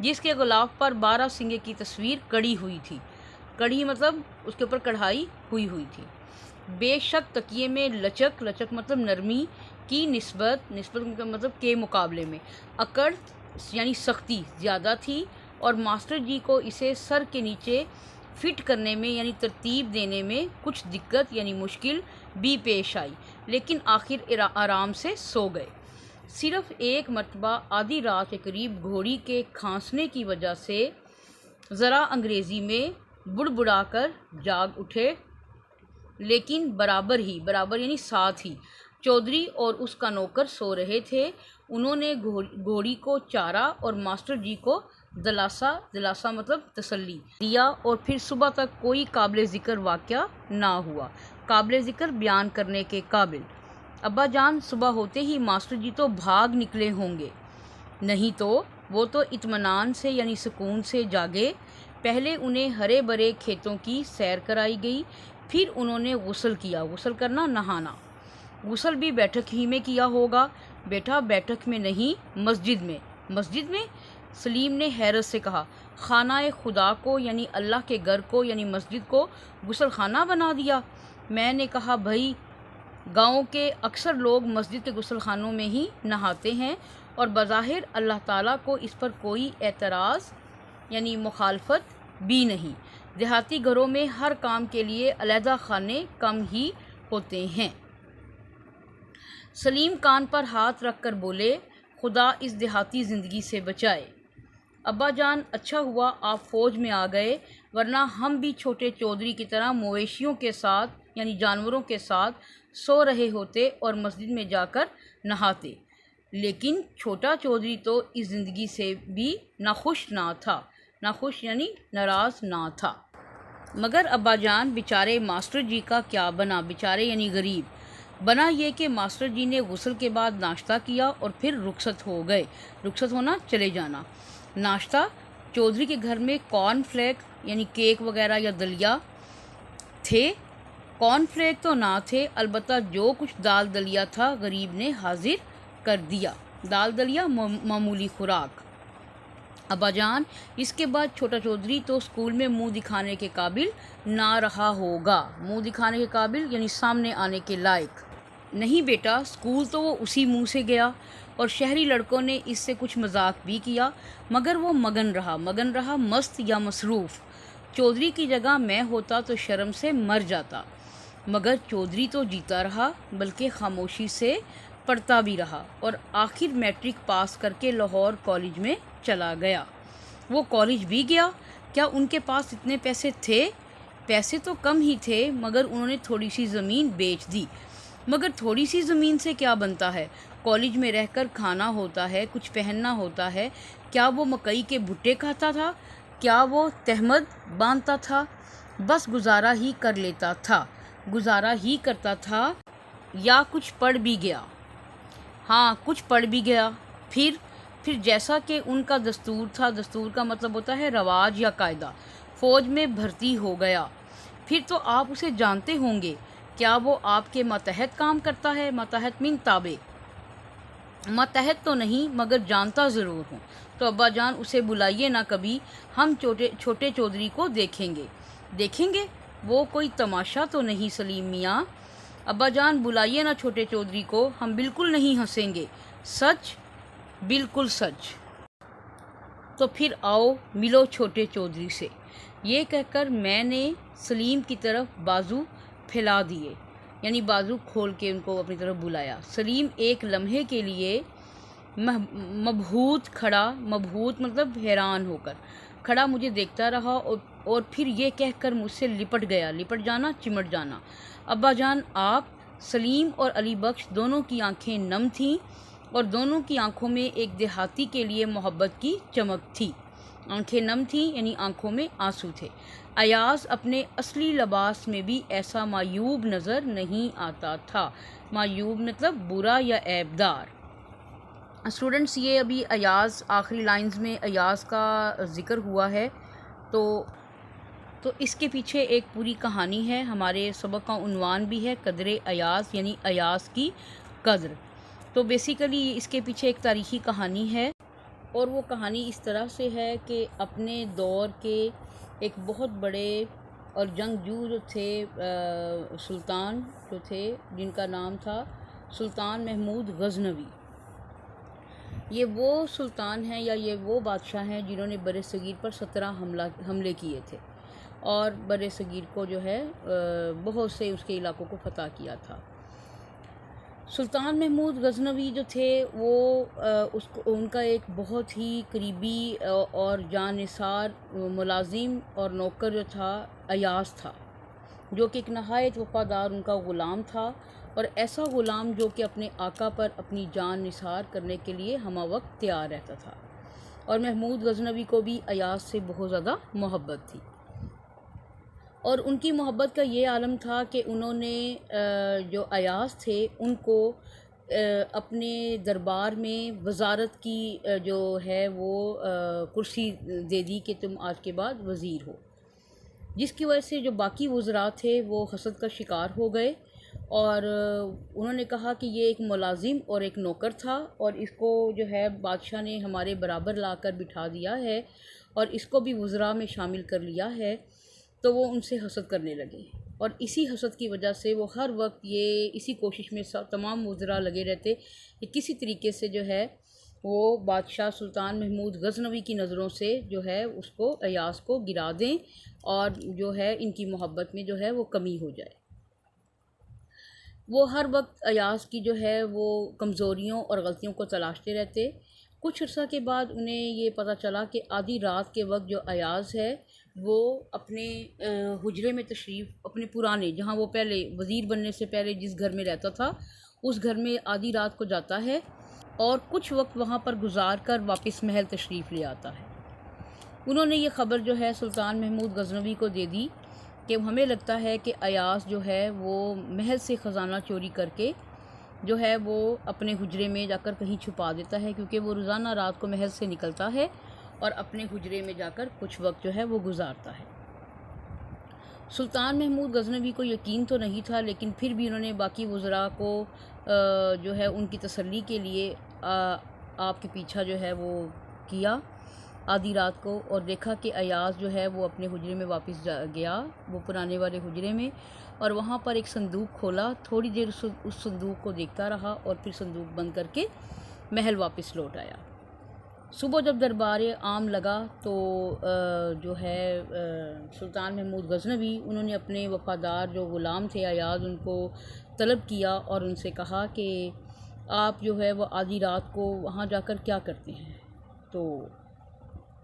جس کے غلاف پر 12 سنگے کی تصویر کڑی ہوئی تھی۔ کڑی مطلب اس کے اوپر کڑھائی ہوئی تھی۔ بے شک تکیے میں لچک مطلب نرمی کی نسبت مطلب کے مقابلے میں اکڑ یعنی سختی زیادہ تھی، اور ماسٹر جی کو اسے سر کے نیچے فٹ کرنے میں یعنی ترتیب دینے میں کچھ دقت یعنی مشکل بھی پیش آئی، لیکن آخر آرام سے سو گئے۔ صرف ایک مرتبہ آدھی رات کے قریب گھوڑی کے کھانسنے کی وجہ سے ذرا انگریزی میں بڑبڑا کر جاگ اٹھے، لیکن برابر یعنی ساتھ ہی چودھری اور اس کا نوکر سو رہے تھے۔ انہوں نے گھوڑی کو چارا اور ماسٹر جی کو دلاسا مطلب تسلی دیا، اور پھر صبح تک کوئی قابل ذکر واقعہ نہ ہوا، قابل ذکر بیان کرنے کے قابل۔ ابا جان صبح ہوتے ہی ماسٹر جی تو بھاگ نکلے ہوں گے، نہیں تو وہ تو اطمینان سے یعنی سکون سے جاگے۔ پہلے انہیں ہرے بھرے کھیتوں کی سیر کرائی گئی، پھر انہوں نے غسل کیا۔ غسل کرنا نہانا، غسل بھی بیٹھک ہی میں کیا ہوگا۔ بیٹا بیٹھک میں نہیں، مسجد میں۔ مسجد میں؟ سلیم نے حیرت سے کہا۔ خانہ خدا کو یعنی اللہ کے گھر کو یعنی مسجد کو غسل خانہ بنا دیا؟ میں نے کہا بھائی، گاؤں کے اکثر لوگ مسجد کے غسل خانوں میں ہی نہاتے ہیں، اور بظاہر اللہ تعالیٰ کو اس پر کوئی اعتراض یعنی مخالفت بھی نہیں۔ دیہاتی گھروں میں ہر کام کے لیے علیحدہ خانے کم ہی ہوتے ہیں۔ سلیم کان پر ہاتھ رکھ کر بولے، خدا اس دیہاتی زندگی سے بچائے۔ ابا جان اچھا ہوا آپ فوج میں آ گئے، ورنہ ہم بھی چھوٹے چودھری کی طرح مویشیوں کے ساتھ یعنی جانوروں کے ساتھ سو رہے ہوتے اور مسجد میں جا کر نہاتے۔ لیکن چھوٹا چودھری تو اس زندگی سے بھی ناخوش یعنی ناراض نہ تھا۔ مگر ابا جان بیچارے ماسٹر جی کا کیا بنا؟ بیچارے یعنی غریب۔ بنا یہ کہ ماسٹر جی نے غسل کے بعد ناشتہ کیا اور پھر رخصت ہو گئے۔ رخصت ہونا، چلے جانا۔ ناشتہ؟ چودھری کے گھر میں کارن فلیک یعنی کیک وغیرہ یا دلیا تھے؟ کارن فلیک تو نہ تھے، البتہ جو کچھ دال دلیا تھا غریب نے حاضر کر دیا۔ دال دلیا معمولی خوراک۔ ابا جان اس کے بعد چھوٹا چودھری تو اسکول میں منہ دکھانے کے قابل نہ رہا ہوگا۔ منہ دکھانے کے قابل یعنی سامنے آنے کے لائق نہیں بیٹا، اسکول تو وہ اسی منہ سے گیا، اور شہری لڑکوں نے اس سے کچھ مذاق بھی کیا، مگر وہ مگن رہا مست یا مصروف۔ چودھری کی جگہ میں ہوتا تو شرم سے مر جاتا، مگر چودھری تو جیتا رہا، بلکہ خاموشی سے پڑھتا بھی رہا، اور آخر میٹرک پاس کر کے لاہور کالج میں چلا گیا۔ وہ کالج بھی گیا؟ کیا ان کے پاس اتنے پیسے تھے؟ پیسے تو کم ہی تھے، مگر انہوں نے تھوڑی سی زمین بیچ دی۔ مگر تھوڑی سی زمین سے کیا بنتا ہے؟ کالج میں رہ کر کھانا ہوتا ہے، کچھ پہننا ہوتا ہے۔ کیا وہ مکئی کے بھٹے کھاتا تھا؟ کیا وہ تہمد باندھتا تھا؟ بس گزارا ہی کر لیتا تھا، گزارا ہی کرتا تھا، یا کچھ پڑھ بھی گیا؟ ہاں کچھ پڑھ بھی گیا۔ پھر جیسا کہ ان کا دستور تھا، دستور کا مطلب ہوتا ہے رواج یا قاعدہ، فوج میں بھرتی ہو گیا۔ پھر تو آپ اسے جانتے ہوں گے، کیا وہ آپ کے ماتحت کام کرتا ہے؟ ماتحت من تابع؟ ماتحت تو نہیں، مگر جانتا ضرور ہوں۔ تو ابا جان اسے بلائیے نا کبھی، ہم چھوٹے چودھری کو دیکھیں گے۔ دیکھیں گے؟ وہ کوئی تماشا تو نہیں سلیم میاں۔ ابا جان بلائیے نا چھوٹے چودھری کو، ہم بالکل نہیں ہنسیں گے۔ سچ؟ بالکل سچ۔ تو پھر آؤ ملو چھوٹے چودھری سے۔ یہ کہہ کر میں نے سلیم کی طرف بازو پھیلا دیے، یعنی بازو کھول کے ان کو اپنی طرف بلایا۔ سلیم ایک لمحے کے لیے مبہوت مطلب حیران ہو کر کھڑا مجھے دیکھتا رہا، اور پھر یہ کہہ کر مجھ سے لپٹ گیا، لپٹ جانا، چمٹ جانا۔ ابا جان آپ؟ سلیم اور علی بخش دونوں کی آنکھیں نم تھیں، اور دونوں کی آنکھوں میں ایک دیہاتی کے لیے محبت کی چمک تھی۔ آنکھیں نم تھیں یعنی آنکھوں میں آنسو تھے۔ ایاز اپنے اصلی لباس میں بھی ایسا معیوب نظر نہیں آتا تھا۔ معیوب مطلب برا یا عیبدار۔ اسٹوڈنٹس یہ ابھی ایاز آخری لائنز میں ایاز کا ذکر ہوا ہے، تو اس کے پیچھے ایک پوری کہانی ہے۔ ہمارے سبق کا عنوان بھی ہے قدر ایاز یعنی ایاز کی قدر۔ تو بیسیکلی اس کے پیچھے ایک تاریخی کہانی ہے۔ اور وہ کہانی اس طرح سے ہے کہ اپنے دور کے ایک بہت بڑے اور جنگجو جو تھے سلطان جو تھے، جن کا نام تھا سلطان محمود غزنوی، یہ وہ سلطان ہیں یا یہ وہ بادشاہ ہیں جنہوں نے بر صغیر پر 17 حملے کیے تھے اور بر صغیر کو جو ہے بہت سے اس کے علاقوں کو فتح کیا تھا۔ سلطان محمود غزنوی جو تھے وہ ان کا ایک بہت ہی قریبی اور جانثار ملازم اور نوکر جو تھا ایاز تھا، جو کہ ایک نہایت وفادار ان کا غلام تھا، اور ایسا غلام جو کہ اپنے آقا پر اپنی جان نثار کرنے کے لیے ہمہ وقت تیار رہتا تھا۔ اور محمود غزنوی کو بھی ایاز سے بہت زیادہ محبت تھی، اور ان کی محبت کا یہ عالم تھا کہ انہوں نے جو ایاز تھے ان کو اپنے دربار میں وزارت کی جو ہے وہ کرسی دے دی کہ تم آج کے بعد وزیر ہو، جس کی وجہ سے جو باقی وزراء تھے وہ حسد کا شکار ہو گئے، اور انہوں نے کہا کہ یہ ایک ملازم اور ایک نوکر تھا، اور اس کو جو ہے بادشاہ نے ہمارے برابر لا کر بٹھا دیا ہے اور اس کو بھی وزراء میں شامل کر لیا ہے، تو وہ ان سے حسد کرنے لگے، اور اسی حسد کی وجہ سے وہ ہر وقت یہ اسی کوشش میں تمام وزراء لگے رہتے کہ کسی طریقے سے جو ہے وہ بادشاہ سلطان محمود غزنوی کی نظروں سے جو ہے اس کو ایاز کو گرا دیں، اور جو ہے ان کی محبت میں جو ہے وہ کمی ہو جائے۔ وہ ہر وقت ایاز کی جو ہے وہ کمزوریوں اور غلطیوں کو تلاشتے رہتے۔ کچھ عرصہ کے بعد انہیں یہ پتہ چلا کہ آدھی رات کے وقت جو ایاز ہے وہ اپنے حجرے میں تشریف، اپنے پرانے جہاں وہ پہلے وزیر بننے سے پہلے جس گھر میں رہتا تھا اس گھر میں آدھی رات کو جاتا ہے اور کچھ وقت وہاں پر گزار کر واپس محل تشریف لے آتا ہے۔ انہوں نے یہ خبر جو ہے سلطان محمود غزنوی کو دے دی کہ ہمیں لگتا ہے کہ ایاز جو ہے وہ محل سے خزانہ چوری کر کے جو ہے وہ اپنے حجرے میں جا کر کہیں چھپا دیتا ہے، کیونکہ وہ روزانہ رات کو محل سے نکلتا ہے اور اپنے حجرے میں جا کر کچھ وقت جو ہے وہ گزارتا ہے۔ سلطان محمود غزنوی کو یقین تو نہیں تھا، لیکن پھر بھی انہوں نے باقی وزراء کو جو ہے ان کی تسلی کے لیے آپ کے پیچھا جو ہے وہ کیا آدھی رات کو، اور دیکھا کہ ایاز جو ہے وہ اپنے حجرے میں واپس گیا، وہ پرانے والے حجرے میں، اور وہاں پر ایک صندوق کھولا، تھوڑی دیر اس صندوق کو دیکھتا رہا اور پھر صندوق بند کر کے محل واپس لوٹ آیا۔ صبح جب دربار عام لگا تو جو ہے سلطان محمود غزنوی انہوں نے اپنے وفادار جو غلام تھے ایاز ان کو طلب کیا اور ان سے کہا کہ آپ جو ہے وہ آدھی رات کو وہاں جا کر کیا کرتے ہیں؟ تو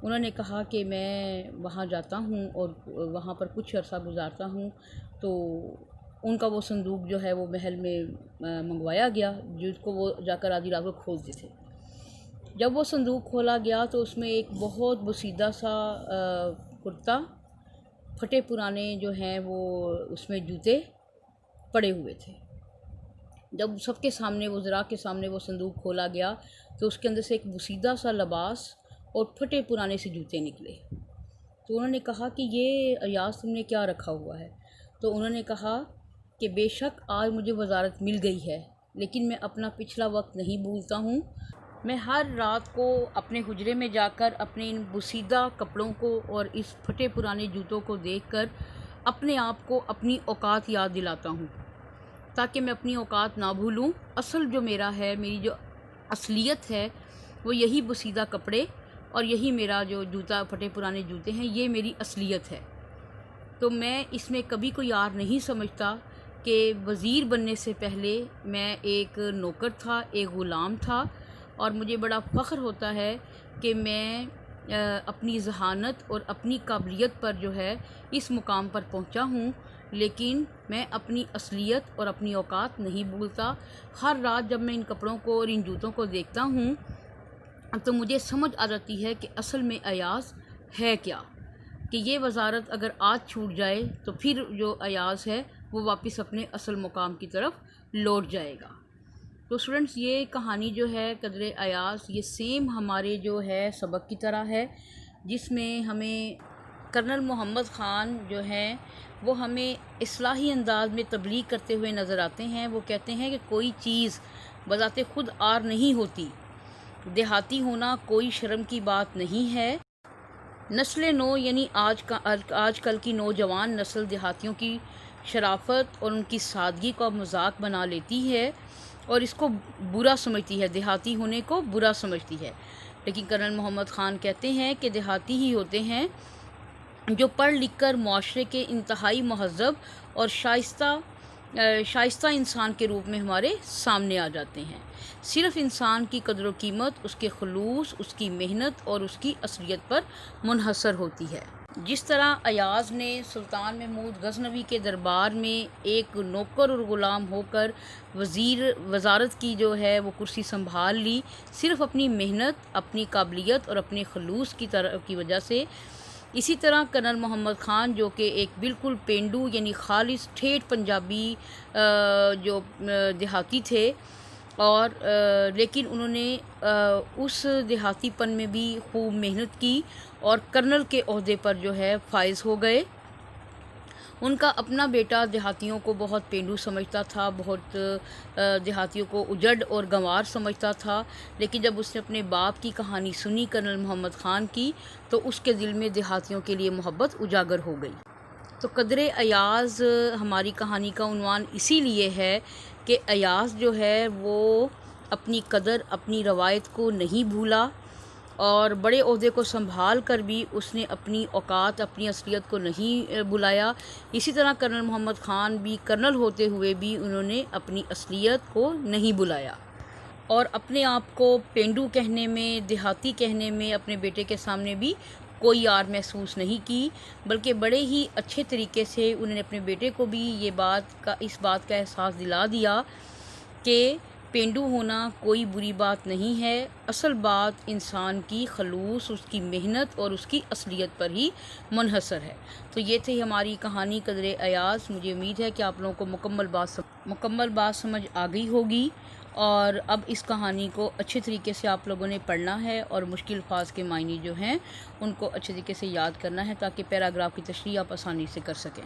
انہوں نے کہا کہ میں وہاں جاتا ہوں اور وہاں پر کچھ عرصہ گزارتا ہوں۔ تو ان کا وہ صندوق جو ہے وہ محل میں منگوایا گیا، جس کو وہ جا کر آدھی رات کو کھولتے تھے۔ جب وہ صندوق کھولا گیا تو اس میں ایک بہت بسیدہ سا کرتا، پھٹے پرانے جو ہیں وہ اس میں جوتے پڑے ہوئے تھے۔ جب سب کے سامنے وزراء کے سامنے وہ صندوق کھولا گیا تو اس کے اندر سے ایک بسیدہ سا لباس اور پھٹے پرانے سے جوتے نکلے۔ تو انہوں نے کہا کہ یہ ایاز تم نے کیا رکھا ہوا ہے؟ تو انہوں نے کہا کہ بے شک آج مجھے وزارت مل گئی ہے، لیکن میں اپنا پچھلا وقت نہیں بھولتا ہوں۔ میں ہر رات کو اپنے حجرے میں جا کر اپنے ان بسیدہ کپڑوں کو اور اس پھٹے پرانے جوتوں کو دیکھ کر اپنے آپ کو اپنی اوقات یاد دلاتا ہوں، تاکہ میں اپنی اوقات نہ بھولوں۔ اصل جو میرا ہے، میری جو اصلیت ہے وہ یہی بسیدہ کپڑے اور یہی میرا جو جوتا پھٹے پرانے جوتے ہیں، یہ میری اصلیت ہے۔ تو میں اس میں کبھی کوئی یار نہیں سمجھتا کہ وزیر بننے سے پہلے میں ایک نوکر تھا، ایک غلام تھا، اور مجھے بڑا فخر ہوتا ہے کہ میں اپنی ذہانت اور اپنی قابلیت پر جو ہے اس مقام پر پہنچا ہوں، لیکن میں اپنی اصلیت اور اپنی اوقات نہیں بھولتا۔ ہر رات جب میں ان کپڑوں کو اور ان جوتوں کو دیکھتا ہوں تو مجھے سمجھ آ جاتی ہے کہ اصل میں ایاز ہے کیا، کہ یہ وزارت اگر آج چھوٹ جائے تو پھر جو ایاز ہے وہ واپس اپنے اصل مقام کی طرف لوٹ جائے گا۔ تو اسٹوڈنٹس، یہ کہانی جو ہے قدر ایاز، یہ سیم ہمارے جو ہے سبق کی طرح ہے، جس میں ہمیں کرنل محمد خان جو ہیں وہ ہمیں اصلاحی انداز میں تبلیغ کرتے ہوئے نظر آتے ہیں۔ وہ کہتے ہیں کہ کوئی چیز بذات خود آر نہیں ہوتی، دیہاتی ہونا کوئی شرم کی بات نہیں ہے۔ نسل نو یعنی آج کل کی نوجوان نسل دیہاتیوں کی شرافت اور ان کی سادگی کا مذاق بنا لیتی ہے اور اس کو برا سمجھتی ہے، دیہاتی ہونے کو برا سمجھتی ہے۔ لیکن کرنل محمد خان کہتے ہیں کہ دیہاتی ہی ہوتے ہیں جو پڑھ لکھ کر معاشرے کے انتہائی مہذب اور شائستہ انسان کے روپ میں ہمارے سامنے آ جاتے ہیں۔ صرف انسان کی قدر و قیمت اس کے خلوص، اس کی محنت اور اس کی اصلیت پر منحصر ہوتی ہے۔ جس طرح ایاز نے سلطان محمود غزنوی کے دربار میں ایک نوکر اور غلام ہو کر وزارت کی جو ہے وہ کرسی سنبھال لی، صرف اپنی محنت، اپنی قابلیت اور اپنے خلوص کی وجہ سے، اسی طرح کرنل محمد خان جو کہ ایک بالکل پینڈو یعنی خالص ٹھیٹھ پنجابی جو دیہاتی تھے، اور لیکن انہوں نے اس دیہاتی پن میں بھی خوب محنت کی اور کرنل کے عہدے پر جو ہے فائز ہو گئے۔ ان کا اپنا بیٹا دیہاتیوں کو بہت پینڈو سمجھتا تھا، بہت دیہاتیوں کو اجڑ اور گنوار سمجھتا تھا، لیکن جب اس نے اپنے باپ کی کہانی سنی کرنل محمد خان کی تو اس کے دل میں دیہاتیوں کے لیے محبت اجاگر ہو گئی۔ تو قدر ایاز ہماری کہانی کا عنوان اسی لیے ہے کہ ایاز جو ہے وہ اپنی قدر، اپنی روایت کو نہیں بھولا اور بڑے عہدے کو سنبھال کر بھی اس نے اپنی اوقات، اپنی اصلیت کو نہیں بھلایا۔ اسی طرح کرنل محمد خان بھی کرنل ہوتے ہوئے بھی انہوں نے اپنی اصلیت کو نہیں بھلایا اور اپنے آپ کو پینڈو کہنے میں، دیہاتی کہنے میں اپنے بیٹے کے سامنے بھی کوئی آر محسوس نہیں کی، بلکہ بڑے ہی اچھے طریقے سے انہوں نے اپنے بیٹے کو بھی اس بات کا احساس دلا دیا کہ پینڈو ہونا کوئی بری بات نہیں ہے، اصل بات انسان کی خلوص، اس کی محنت اور اس کی اصلیت پر ہی منحصر ہے۔ تو یہ تھی ہماری کہانی قدر ایاز۔ مجھے امید ہے کہ آپ لوگوں کو مکمل بات سمجھ آ گئی ہوگی، اور اب اس کہانی کو اچھے طریقے سے آپ لوگوں نے پڑھنا ہے اور مشکل الفاظ کے معنی جو ہیں ان کو اچھے طریقے سے یاد کرنا ہے تاکہ پیراگراف کی تشریح آپ آسانی سے کر سکیں۔